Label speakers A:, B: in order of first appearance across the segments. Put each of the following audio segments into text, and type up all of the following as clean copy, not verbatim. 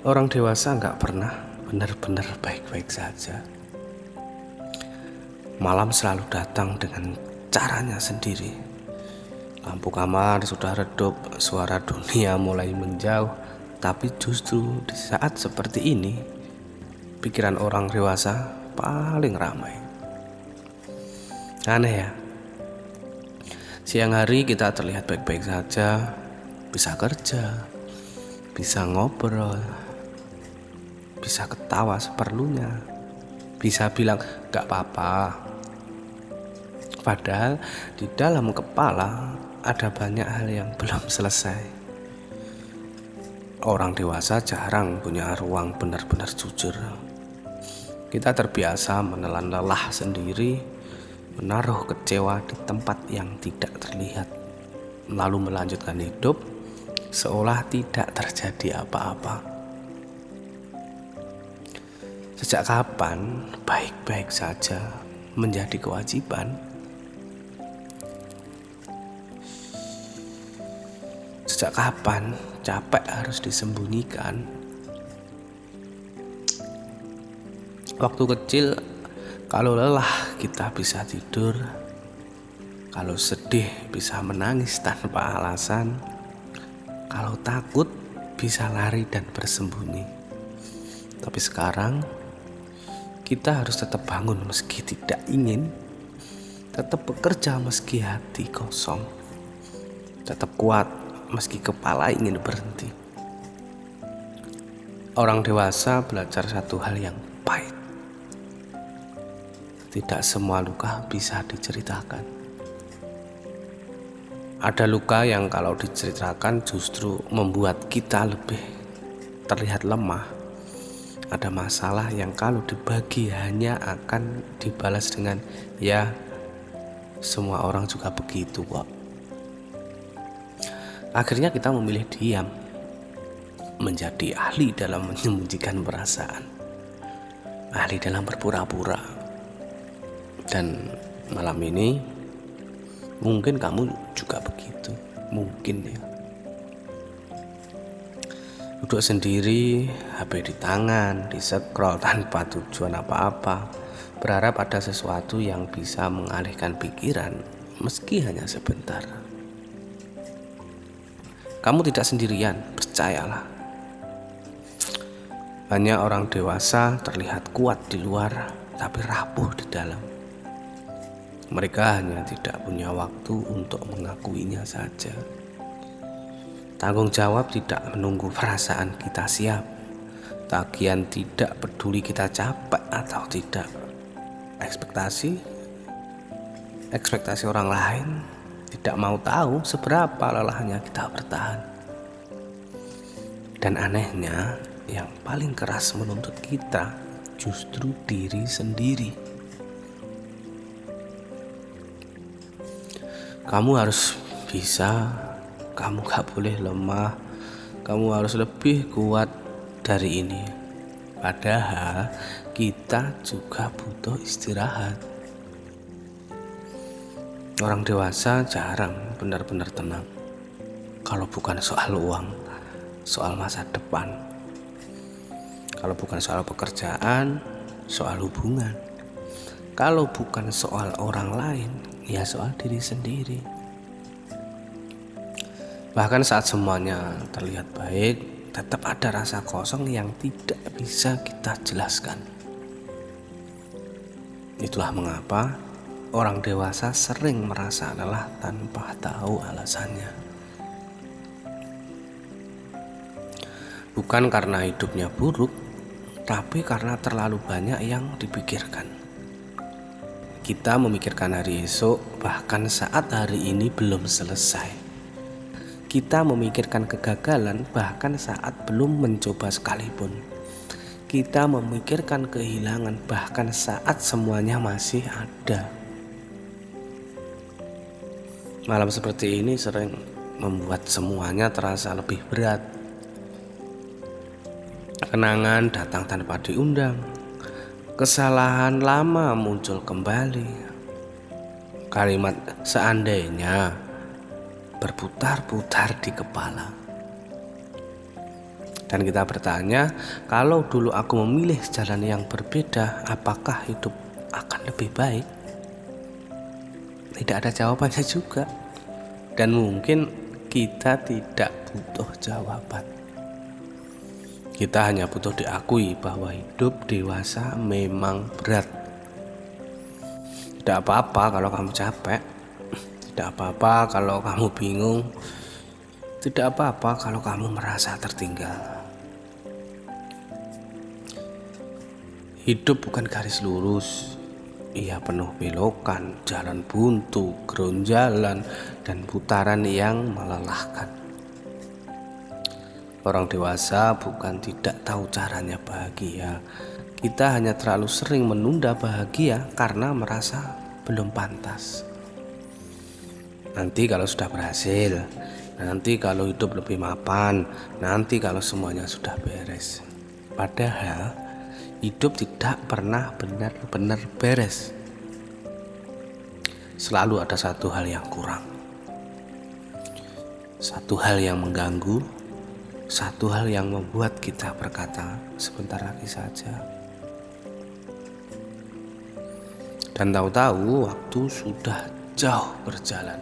A: Orang dewasa nggak pernah benar-benar baik-baik saja. Malam selalu datang dengan caranya sendiri. Lampu kamar sudah redup, suara dunia mulai menjauh. Tapi justru di saat seperti ini, pikiran orang dewasa paling ramai. Aneh ya, siang hari kita terlihat baik-baik saja, bisa kerja, bisa ngobrol, bisa ketawa seperlunya, bisa bilang gak apa-apa. Padahal di dalam kepala ada banyak hal yang belum selesai. Orang dewasa jarang punya ruang benar-benar jujur. Kita terbiasa menelan lelah sendiri, menaruh kecewa di tempat yang tidak terlihat, lalu melanjutkan hidup seolah tidak terjadi apa-apa. Sejak kapan baik-baik saja menjadi kewajiban? Sejak kapan capek harus disembunyikan? Waktu kecil, kalau lelah kita bisa tidur, kalau sedih bisa menangis tanpa alasan, kalau takut bisa lari dan bersembunyi. Tapi sekarang kita harus tetap bangun meski tidak ingin, tetap bekerja meski hati kosong, tetap kuat meski kepala ingin berhenti. Orang dewasa belajar satu hal yang pahit. Tidak semua luka bisa diceritakan. Ada luka yang kalau diceritakan justru membuat kita lebih terlihat lemah. Ada masalah yang kalau dibagi hanya akan dibalas dengan ya, semua orang juga begitu kok. Akhirnya kita memilih diam, menjadi ahli dalam menyembunyikan perasaan, ahli dalam berpura-pura. Dan malam ini mungkin kamu juga begitu, mungkin ya. Duduk sendiri, HP di tangan, di-scroll tanpa tujuan apa-apa, berharap ada sesuatu yang bisa mengalihkan pikiran meski hanya sebentar. Kamu tidak sendirian, percayalah. Banyak orang dewasa terlihat kuat di luar, tapi rapuh di dalam. Mereka hanya tidak punya waktu untuk mengakuinya saja. Tanggung jawab tidak menunggu perasaan kita siap. Tagihan tidak peduli kita capek atau tidak. Ekspektasi orang lain tidak mau tahu seberapa lelahnya kita bertahan. Dan anehnya, yang paling keras menuntut kita justru diri sendiri. Kamu harus bisa, kamu gak boleh lemah, kamu harus lebih kuat dari ini. Padahal kita juga butuh istirahat. Orang dewasa jarang benar-benar tenang. Kalau bukan soal uang, soal masa depan. Kalau bukan soal pekerjaan, soal hubungan. Kalau bukan soal orang lain, ya soal diri sendiri. Bahkan saat semuanya terlihat baik, tetap ada rasa kosong yang tidak bisa kita jelaskan. Itulah mengapa orang dewasa sering merasa lelah tanpa tahu alasannya. Bukan karena hidupnya buruk, tapi karena terlalu banyak yang dipikirkan. Kita memikirkan hari esok, bahkan saat hari ini belum selesai. Kita memikirkan kegagalan, bahkan saat belum mencoba sekalipun. Kita memikirkan kehilangan, bahkan saat semuanya masih ada. Malam seperti ini sering membuat semuanya terasa lebih berat. Kenangan datang tanpa diundang. Kesalahan lama muncul kembali. Kalimat seandainya berputar-putar di kepala. Dan kita bertanya, kalau dulu aku memilih jalan yang berbeda, apakah hidup akan lebih baik? Tidak ada jawabannya juga. Dan mungkin kita tidak butuh jawaban. Kita hanya butuh diakui bahwa hidup dewasa memang berat. Tidak apa-apa kalau kamu capek. Tidak apa-apa kalau kamu bingung. Tidak apa-apa kalau kamu merasa tertinggal. Hidup bukan garis lurus. Ia penuh belokan, jalan buntu, geronjalan, dan putaran yang melelahkan. Orang dewasa bukan tidak tahu caranya bahagia. Kita hanya terlalu sering menunda bahagia karena merasa belum pantas. Nanti kalau sudah berhasil, nanti kalau hidup lebih mapan, nanti kalau semuanya sudah beres. Padahal hidup tidak pernah benar-benar beres. Selalu ada satu hal yang kurang, satu hal yang mengganggu, satu hal yang membuat kita berkata sebentar lagi saja. Dan tahu-tahu waktu sudah jauh berjalan.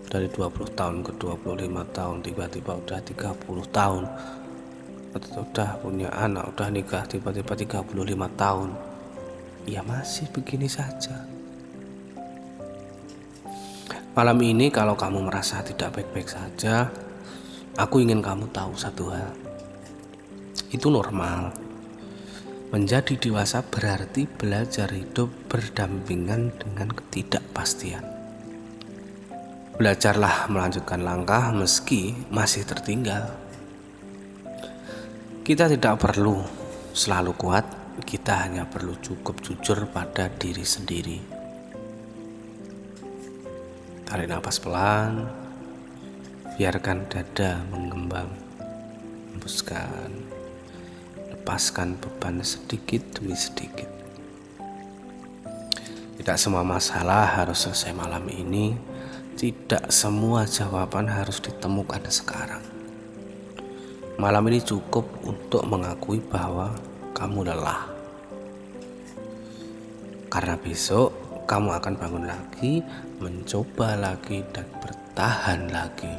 A: Dari 20 tahun ke 25 tahun, tiba-tiba udah 30 tahun. Udah punya anak, udah nikah, tiba-tiba 35 tahun. Ya masih begini saja. Malam ini kalau kamu merasa tidak baik-baik saja, aku ingin kamu tahu satu hal. Itu normal. Menjadi dewasa berarti belajar hidup berdampingan dengan ketidakpastian. Belajarlah melanjutkan langkah meski masih tertinggal. Kita tidak perlu selalu kuat, kita hanya perlu cukup jujur pada diri sendiri. Tarik napas pelan, biarkan dada mengembang, hembuskan, lepaskan beban sedikit demi sedikit. Tidak semua masalah harus selesai malam ini, tidak semua jawaban harus ditemukan sekarang. Malam ini cukup untuk mengakui bahwa kamu lelah. Karena besok kamu akan bangun lagi, mencoba lagi, dan bertahan lagi.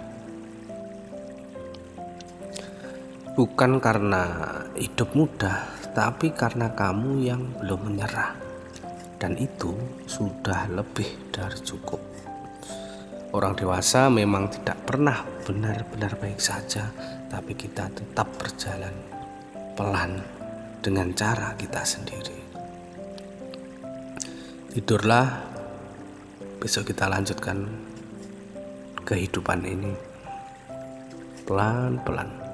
A: Bukan karena hidup mudah, tapi karena kamu yang belum menyerah. Dan itu sudah lebih dari cukup. Orang dewasa memang tidak pernah benar-benar baik saja, tapi kita tetap berjalan pelan dengan cara kita sendiri. Tidurlah, besok kita lanjutkan kehidupan ini pelan-pelan.